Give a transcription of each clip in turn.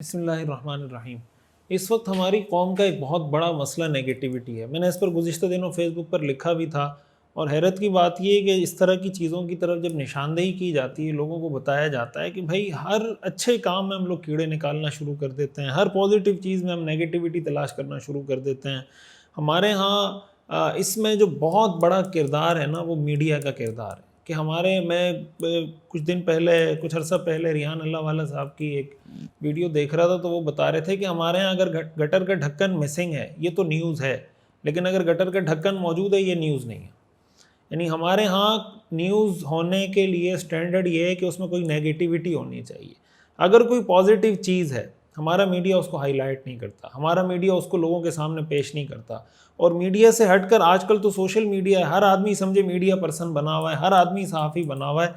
بسم اللہ الرحمن الرحیم۔ اس وقت ہماری قوم کا ایک بہت بڑا مسئلہ نیگیٹیوٹی ہے۔ میں نے اس پر گزشتہ دنوں فیس بک پر لکھا بھی تھا، اور حیرت کی بات یہ ہے کہ اس طرح کی چیزوں کی طرف جب نشاندہی کی جاتی ہے، لوگوں کو بتایا جاتا ہے کہ بھائی ہر اچھے کام میں ہم لوگ کیڑے نکالنا شروع کر دیتے ہیں، ہر پازیٹیو چیز میں ہم نیگیٹیوٹی تلاش کرنا شروع کر دیتے ہیں۔ ہمارے ہاں اس میں جو بہت بڑا کردار ہے نا، وہ میڈیا کا کردار ہے کہ میں کچھ عرصہ پہلے ریحان اللہ والا صاحب کی ایک ویڈیو دیکھ رہا تھا، تو وہ بتا رہے تھے کہ ہمارے ہاں اگر گٹر کا ڈھکن مسنگ ہے یہ تو نیوز ہے، لیکن اگر گٹر کا ڈھکن موجود ہے یہ نیوز نہیں ہے۔ یعنی ہمارے ہاں نیوز ہونے کے لیے سٹینڈرڈ یہ ہے کہ اس میں کوئی نیگیٹیوٹی ہونی چاہیے۔ اگر کوئی پازیٹیو چیز ہے، ہمارا میڈیا اس کو ہائی لائٹ نہیں کرتا، ہمارا میڈیا اس کو لوگوں کے سامنے پیش نہیں کرتا۔ اور میڈیا سے ہٹ کر آج کل تو سوشل میڈیا ہے، ہر آدمی سمجھے میڈیا پرسن بنا ہوا ہے، ہر آدمی صحافی بنا ہوا ہے۔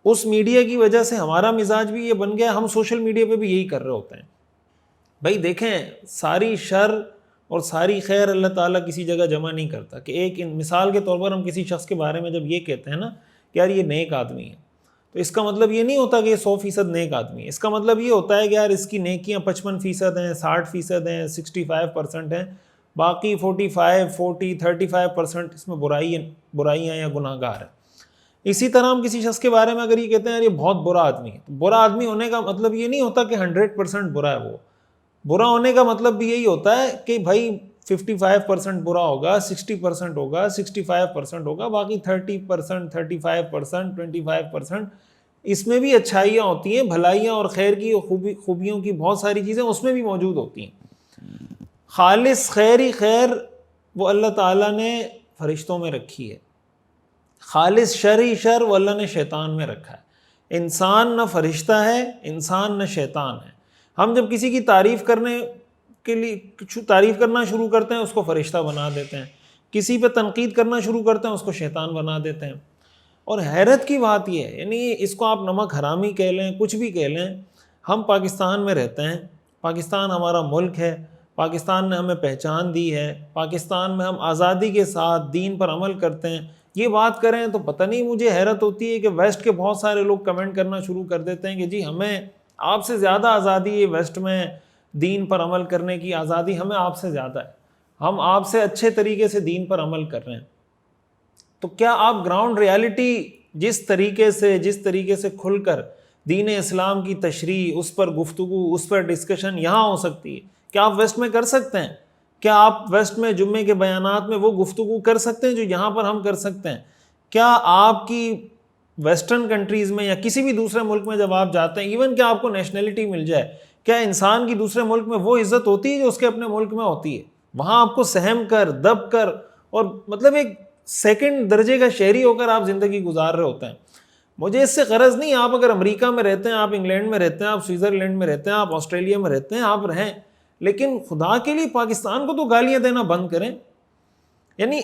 اس میڈیا کی وجہ سے ہمارا مزاج بھی یہ بن گیا، ہم سوشل میڈیا پہ بھی یہی کر رہے ہوتے ہیں۔ بھائی دیکھیں، ساری شر اور ساری خیر اللہ تعالیٰ کسی جگہ جمع نہیں کرتا۔ کہ ایک مثال کے طور پر ہم کسی شخص کے بارے میں جب یہ کہتے ہیں نا کہ یار یہ نیک آدمی ہے، تو اس کا مطلب یہ نہیں ہوتا کہ یہ 100% نیک آدمی ہے۔ اس کا مطلب یہ ہوتا ہے کہ یار اس کی نیکیاں 55% ہیں، 60% ہیں، 65% ہیں، باقی 35% اس میں برائیاں یا گناہ گار ہیں۔ اسی طرح ہم کسی شخص کے بارے میں اگر یہ کہتے ہیں یار یہ بہت برا آدمی ہے، تو برا آدمی ہونے کا مطلب یہ نہیں ہوتا کہ 100% برا ہے۔ وہ برا ہونے کا مطلب بھی یہی ہوتا ہے کہ بھائی 55% برا ہوگا، 60% ہوگا، 65% ہوگا، باقی 30%، 35%، 25% اس میں بھی اچھائیاں ہوتی ہیں، بھلائیاں اور خیر کی خوبیوں کی بہت ساری چیزیں اس میں بھی موجود ہوتی ہیں۔ خالص خیر ہی خیر وہ اللہ تعالیٰ نے فرشتوں میں رکھی ہے، خالص شر ہی شر وہ اللہ نے شیطان میں رکھا ہے۔ انسان نہ فرشتہ ہے، انسان نہ شیطان ہے۔ ہم جب کسی کی تعریف کرنا شروع کرتے ہیں اس کو فرشتہ بنا دیتے ہیں، کسی پہ تنقید کرنا شروع کرتے ہیں اس کو شیطان بنا دیتے ہیں۔ اور حیرت کی بات یہ ہے، یعنی اس کو آپ نمک حرامی کہہ لیں، کچھ بھی کہہ لیں، ہم پاکستان میں رہتے ہیں، پاکستان ہمارا ملک ہے، پاکستان نے ہمیں پہچان دی ہے، پاکستان میں ہم آزادی کے ساتھ دین پر عمل کرتے ہیں۔ یہ بات کریں تو پتہ نہیں، مجھے حیرت ہوتی ہے کہ ویسٹ کے بہت سارے لوگ کمنٹ کرنا شروع کر دیتے ہیں کہ جی ہمیں آپ سے زیادہ آزادی ہے، ویسٹ میں دین پر عمل کرنے کی آزادی ہمیں آپ سے زیادہ ہے، ہم آپ سے اچھے طریقے سے دین پر عمل کر رہے ہیں۔ تو کیا آپ گراؤنڈ ریالٹی جس طریقے سے کھل کر دین اسلام کی تشریح، اس پر گفتگو، اس پر ڈسکشن یہاں ہو سکتی ہے، کیا آپ ویسٹ میں کر سکتے ہیں؟ کیا آپ ویسٹ میں جمعے کے بیانات میں وہ گفتگو کر سکتے ہیں جو یہاں پر ہم کر سکتے ہیں؟ کیا آپ کی ویسٹرن کنٹریز میں یا کسی بھی دوسرے ملک میں جب آپ جاتے ہیں، ایون کہ آپ کو نیشنلٹی مل جائے، کیا انسان کی دوسرے ملک میں وہ عزت ہوتی ہے جو اس کے اپنے ملک میں ہوتی ہے؟ وہاں آپ کو سہم کر، دب کر، اور مطلب ایک سیکنڈ درجے کا شہری ہو کر آپ زندگی گزار رہے ہوتے ہیں۔ مجھے اس سے غرض نہیں، آپ اگر امریکہ میں رہتے ہیں، آپ انگلینڈ میں رہتے ہیں، آپ سوئٹزرلینڈ میں رہتے ہیں، آپ آسٹریلیا میں رہتے ہیں، آپ رہیں، لیکن خدا کے لیے پاکستان کو تو گالیاں دینا بند کریں۔ یعنی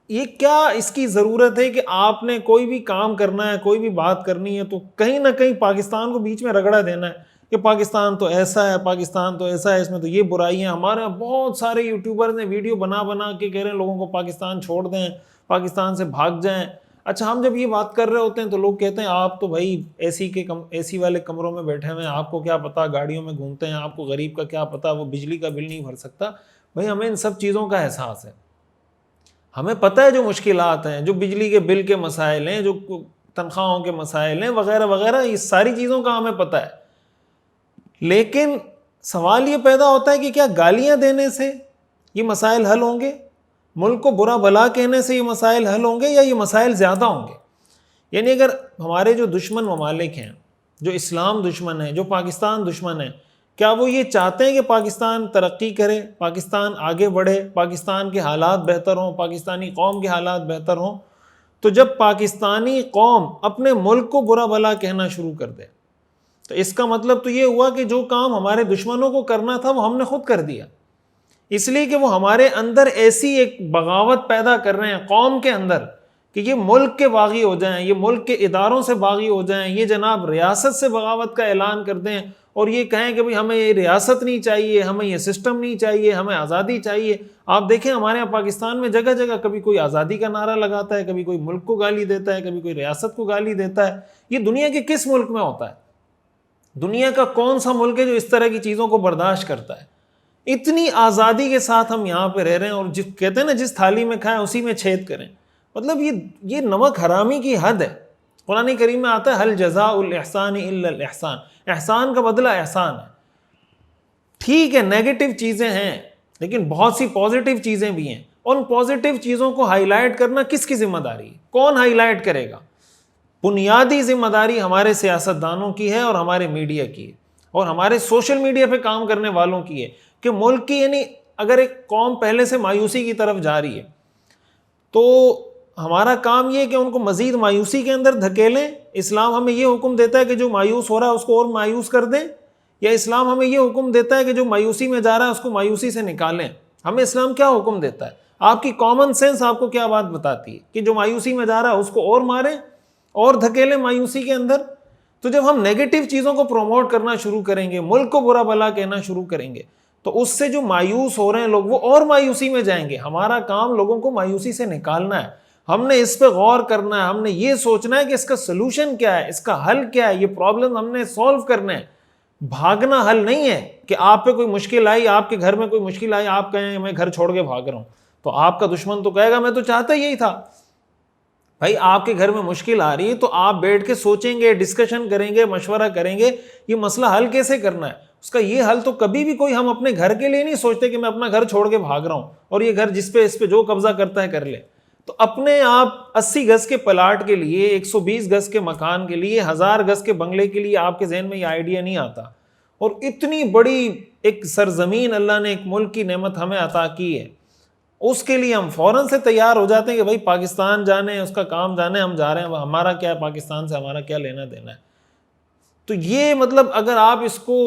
یہ کیا اس کی ضرورت ہے کہ آپ نے کوئی بھی کام کرنا ہے، کوئی بھی بات کرنی ہے، تو کہیں نہ کہیں پاکستان کو بیچ میں رگڑا دینا ہے کہ پاکستان تو ایسا ہے، پاکستان تو ایسا ہے، اس میں تو یہ برائیاں ہیں۔ ہمارے بہت سارے یوٹیوبر نے ویڈیو بنا کے کہہ رہے ہیں لوگوں کو پاکستان چھوڑ دیں، پاکستان سے بھاگ جائیں۔ اچھا، ہم جب یہ بات کر رہے ہوتے ہیں تو لوگ کہتے ہیں آپ تو بھائی اے سی والے کمروں میں بیٹھے ہوئے ہیں، آپ کو کیا پتا، گاڑیوں میں گھومتے ہیں، آپ کو غریب کا کیا پتا، وہ بجلی کا بل نہیں بھر سکتا۔ بھائی ہمیں ان سب چیزوں کا احساس ہے، ہمیں پتہ ہے جو مشکلات ہیں، جو بجلی کے بل کے مسائل ہیں، جو تنخواہوں کے مسائل ہیں، وغیرہ وغیرہ، یہ ساری چیزوں کا ہمیں پتہ ہے۔ لیکن سوال یہ پیدا ہوتا ہے کہ کیا گالیاں دینے سے یہ مسائل حل ہوں گے؟ ملک کو برا بلا کہنے سے یہ مسائل حل ہوں گے، یا یہ مسائل زیادہ ہوں گے؟ یعنی اگر ہمارے جو دشمن ممالک ہیں، جو اسلام دشمن ہیں، جو پاکستان دشمن ہیں، کیا وہ یہ چاہتے ہیں کہ پاکستان ترقی کرے، پاکستان آگے بڑھے، پاکستان کے حالات بہتر ہوں، پاکستانی قوم کے حالات بہتر ہوں؟ تو جب پاکستانی قوم اپنے ملک کو برا بلا کہنا شروع کر دے تو اس کا مطلب تو یہ ہوا کہ جو کام ہمارے دشمنوں کو کرنا تھا وہ ہم نے خود کر دیا، اس لیے کہ وہ ہمارے اندر ایسی ایک بغاوت پیدا کر رہے ہیں قوم کے اندر کہ یہ ملک کے باغی ہو جائیں، یہ ملک کے اداروں سے باغی ہو جائیں، یہ جناب ریاست سے بغاوت کا اعلان کر دیں اور یہ کہیں کہ بھئی ہمیں یہ ریاست نہیں چاہیے، ہمیں یہ سسٹم نہیں چاہیے، ہمیں آزادی چاہیے۔ آپ دیکھیں ہمارے یہاں پاکستان میں جگہ جگہ کبھی کوئی آزادی کا نعرہ لگاتا ہے، کبھی کوئی ملک کو گالی دیتا ہے، کبھی کوئی ریاست کو گالی دیتا ہے۔ یہ دنیا کے کس ملک میں ہوتا ہے؟ دنیا کا کون سا ملک ہے جو اس طرح کی چیزوں کو برداشت کرتا ہے؟ اتنی آزادی کے ساتھ ہم یہاں پہ رہ رہے ہیں، اور کہتے ہیں نا جس تھالی میں کھائیں اسی میں چھید کریں. مطلب یہ نمک حرامی کی حد ہے. قرآن کریم میں آتا ہے حل جزاء الاحسان الا الاحسان، احسان کا بدلہ احسان ہے. ٹھیک ہے نیگیٹو چیزیں ہیں لیکن بہت سی پازیٹیو چیزیں بھی ہیں. ان پازیٹیو چیزوں کو ہائی لائٹ کرنا کس کی ذمہ داری ہے؟ کون ہائی لائٹ کرے گا؟ بنیادی ذمہ داری ہمارے سیاستدانوں کی ہے اور ہمارے میڈیا کی ہے اور ہمارے سوشل میڈیا پہ کام کرنے والوں کی ہے کہ ملک کی، یعنی اگر ایک قوم پہلے سے مایوسی کی طرف جا رہی ہے تو ہمارا کام یہ ہے کہ ان کو مزید مایوسی کے اندر دھکیلیں. اسلام ہمیں یہ حکم دیتا ہے کہ جو مایوس ہو رہا ہے اس کو اور مایوس کر دیں، یا اسلام ہمیں یہ حکم دیتا ہے کہ جو مایوسی میں جا رہا ہے اس کو مایوسی سے نکالیں؟ ہمیں اسلام کیا حکم دیتا ہے؟ آپ کی کامن سینس آپ کو کیا بات بتاتی ہے کہ جو مایوسی میں جا رہا ہے اس کو اور ماریں اور دھکیلیں مایوسی کے اندر؟ تو جب ہم نیگیٹو چیزوں کو پروموٹ کرنا شروع کریں گے، ملک کو برا بھلا کہنا شروع کریں گے، تو اس سے جو مایوس ہو رہے ہیں لوگ وہ اور مایوسی میں جائیں گے. ہمارا کام لوگوں کو مایوسی سے نکالنا ہے. ہم نے اس پہ غور کرنا ہے، ہم نے یہ سوچنا ہے کہ اس کا سلوشن کیا ہے، اس کا حل کیا ہے، یہ پرابلم ہم نے سولو کرنا ہے. بھاگنا حل نہیں ہے کہ آپ پہ کوئی مشکل آئی، آپ کے گھر میں کوئی مشکل آئی، آپ کہیں میں گھر چھوڑ کے بھاگ رہا ہوں، تو آپ کا دشمن تو کہے گا میں تو چاہتا یہی تھا. بھائی آپ کے گھر میں مشکل آ رہی ہے تو آپ بیٹھ کے سوچیں گے، ڈسکشن کریں گے، مشورہ کریں گے یہ مسئلہ حل کیسے کرنا ہے. اس کا یہ حل تو کبھی بھی کوئی ہم اپنے گھر کے لیے نہیں سوچتے کہ میں اپنا گھر چھوڑ کے بھاگ رہا ہوں اور یہ گھر جس پہ اس پہ جو قبضہ کرتا ہے کر لے. تو اپنے آپ 80 گز کے پلاٹ کے لیے، 120 گز کے مکان کے لیے، 1000 گز کے بنگلے کے لیے آپ کے ذہن میں یہ آئیڈیا نہیں آتا. اور اتنی بڑی ایک سرزمین اللہ نے، ایک ملک کی نعمت ہمیں عطا کی ہے، اس کے لیے ہم فوراً سے تیار ہو جاتے ہیں کہ بھائی پاکستان جانے، اس کا کام جانے، ہم جا رہے ہیں، ہمارا کیا ہے پاکستان سے، ہمارا کیا لینا دینا ہے. تو یہ مطلب اگر آپ اس کو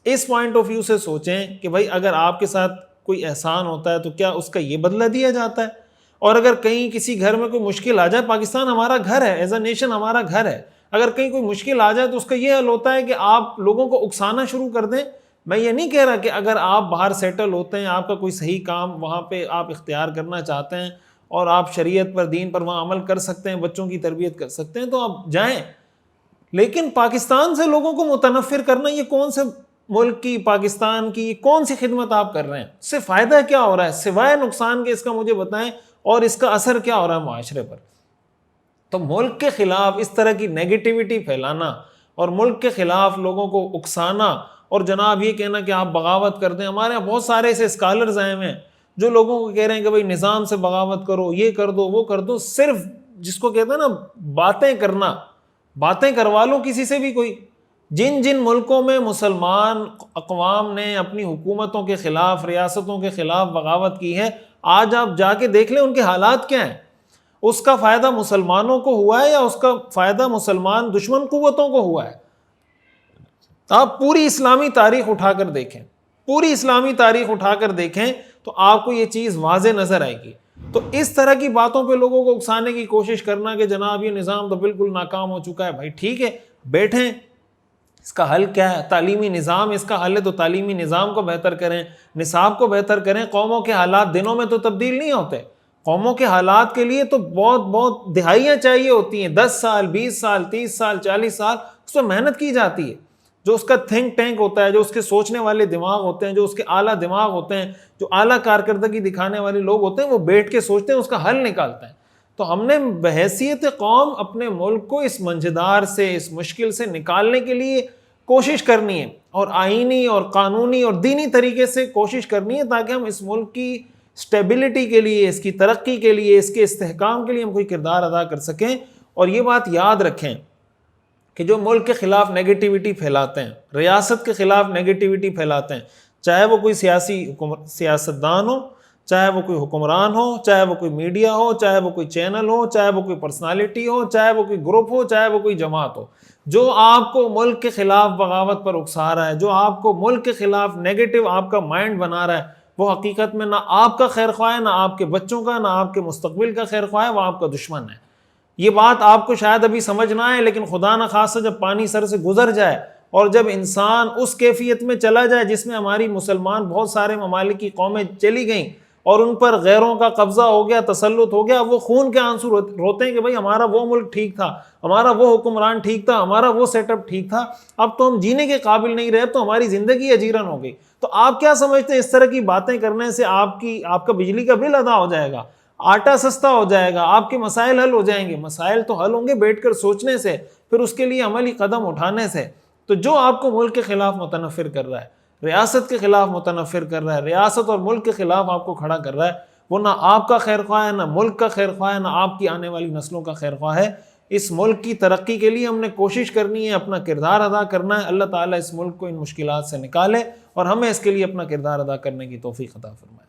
اس پوائنٹ آف ویو سے سوچیں کہ بھائی اگر آپ کے ساتھ کوئی احسان ہوتا ہے تو کیا اس کا یہ بدلہ دیا جاتا ہے؟ اور اگر کہیں کسی گھر میں کوئی مشکل آ جائے، پاکستان ہمارا گھر ہے، ایز اے نیشن ہمارا گھر ہے، اگر کہیں کوئی مشکل آ جائے تو اس کا یہ حل ہوتا ہے کہ آپ لوگوں کو اکسانا شروع کر دیں. میں یہ نہیں کہہ رہا کہ اگر آپ باہر سیٹل ہوتے ہیں، آپ کا کوئی صحیح کام وہاں پہ آپ اختیار کرنا چاہتے ہیں اور آپ شریعت پر، دین پر وہاں عمل کر سکتے ہیں، بچوں کی تربیت کر سکتے ہیں تو آپ جائیں. لیکن پاکستان سے لوگوں کو متنفر کرنا، یہ کون سے ملک کی، پاکستان کی کون سی خدمت آپ کر رہے ہیں؟ اس سے فائدہ کیا ہو رہا ہے سوائے نقصان کے؟ اس کا مجھے بتائیں، اور اس کا اثر کیا ہو رہا ہے معاشرے پر؟ تو ملک کے خلاف اس طرح کی نیگیٹیوٹی پھیلانا اور ملک کے خلاف لوگوں کو اکسانا اور جناب یہ کہنا کہ آپ بغاوت کر دیں. ہمارے یہاں بہت سارے ایسے اسکالرز آئے ہیں جو لوگوں کو کہہ رہے ہیں کہ بھائی نظام سے بغاوت کرو، یہ کر دو، وہ کر دو. صرف جس کو کہتے ہیں نا باتیں کرنا، باتیں کروا لو کسی سے بھی کوئی. جن جن ملکوں میں مسلمان اقوام نے اپنی حکومتوں کے خلاف، ریاستوں کے خلاف بغاوت کی ہے، آج آپ جا کے دیکھ لیں ان کے حالات کیا ہیں. اس کا فائدہ مسلمانوں کو ہوا ہے یا اس کا فائدہ مسلمان دشمن قوتوں کو ہوا ہے؟ آپ پوری اسلامی تاریخ اٹھا کر دیکھیں، پوری اسلامی تاریخ اٹھا کر دیکھیں تو آپ کو یہ چیز واضح نظر آئے گی. تو اس طرح کی باتوں پہ لوگوں کو اکسانے کی کوشش کرنا کہ جناب یہ نظام تو بالکل ناکام ہو چکا ہے، بھائی ٹھیک ہے بیٹھیں، اس کا حل کیا ہے؟ تعلیمی نظام اس کا حل ہے تو تعلیمی نظام کو بہتر کریں، نصاب کو بہتر کریں. قوموں کے حالات دنوں میں تو تبدیل نہیں ہوتے، قوموں کے حالات کے لیے تو بہت دہائیاں چاہیے ہوتی ہیں، 10 سال 20 سال 30 سال 40 سال اس پہ محنت کی جاتی ہے. جو اس کا تھنک ٹینک ہوتا ہے، جو اس کے سوچنے والے دماغ ہوتے ہیں، جو اس کے اعلیٰ دماغ ہوتے ہیں، جو اعلیٰ کارکردگی دکھانے والے لوگ ہوتے ہیں، وہ بیٹھ کے سوچتے ہیں، اس کا حل نکالتے ہیں. تو ہم نے بحیثیت قوم اپنے ملک کو اس منجدار سے، اس مشکل سے نکالنے کے لیے کوشش کرنی ہے، اور آئینی اور قانونی اور دینی طریقے سے کوشش کرنی ہے تاکہ ہم اس ملک کی سٹیبلٹی کے لیے، اس کی ترقی کے لیے، اس کے استحکام کے لیے ہم کوئی کردار ادا کر سکیں. اور یہ بات یاد رکھیں کہ جو ملک کے خلاف نیگیٹیوٹی پھیلاتے ہیں، ریاست کے خلاف نیگیٹیوٹی پھیلاتے ہیں، چاہے وہ کوئی سیاستدان ہو، چاہے وہ کوئی حکمران ہو، چاہے وہ کوئی میڈیا ہو، چاہے وہ کوئی چینل ہو، چاہے وہ کوئی پرسنالٹی ہو، چاہے وہ کوئی گروپ ہو، چاہے وہ کوئی جماعت ہو، جو آپ کو ملک کے خلاف بغاوت پر اکسا رہا ہے، جو آپ کو ملک کے خلاف نیگیٹو آپ کا مائنڈ بنا رہا ہے، وہ حقیقت میں نہ آپ کا خیر خواہ ہے، نہ آپ کے بچوں کا، نہ آپ کے مستقبل کا خیر خواہ ہے، وہ آپ کا دشمن ہے. یہ بات آپ کو شاید ابھی سمجھ نہ آئے، لیکن خدا نہ خواستہ جب پانی سر سے گزر جائے اور جب انسان اس کیفیت میں چلا جائے جس میں ہماری مسلمان بہت سارے ممالک کی قومیں چلی گئیں اور ان پر غیروں کا قبضہ ہو گیا، تسلط ہو گیا، وہ خون کے آنسو روتے ہیں کہ بھائی ہمارا وہ ملک ٹھیک تھا، ہمارا وہ حکمران ٹھیک تھا، ہمارا وہ سیٹ اپ ٹھیک تھا، اب تو ہم جینے کے قابل نہیں رہے، تو ہماری زندگی اجیرن ہو گئی۔ تو آپ کیا سمجھتے ہیں اس طرح کی باتیں کرنے سے آپ کا بجلی کا بل ادا ہو جائے گا، آٹا سستا ہو جائے گا، آپ کے مسائل حل ہو جائیں گے؟ مسائل تو حل ہوں گے بیٹھ کر سوچنے سے، پھر اس کے لیے عملی قدم اٹھانے سے۔ تو جو آپ کو ملک کے خلاف متنفر کر رہا ہے، ریاست کے خلاف متنفر کر رہا ہے، ریاست اور ملک کے خلاف آپ کو کھڑا کر رہا ہے، وہ نہ آپ کا خیر خواہ ہے، نہ ملک کا خیر خواہ ہے، نہ آپ کی آنے والی نسلوں کا خیر خواہ ہے۔ اس ملک کی ترقی کے لیے ہم نے کوشش کرنی ہے، اپنا کردار ادا کرنا ہے۔ اللہ تعالیٰ اس ملک کو ان مشکلات سے نکالے اور ہمیں اس کے لیے اپنا کردار ادا کرنے کی توفیق عطا فرمائے۔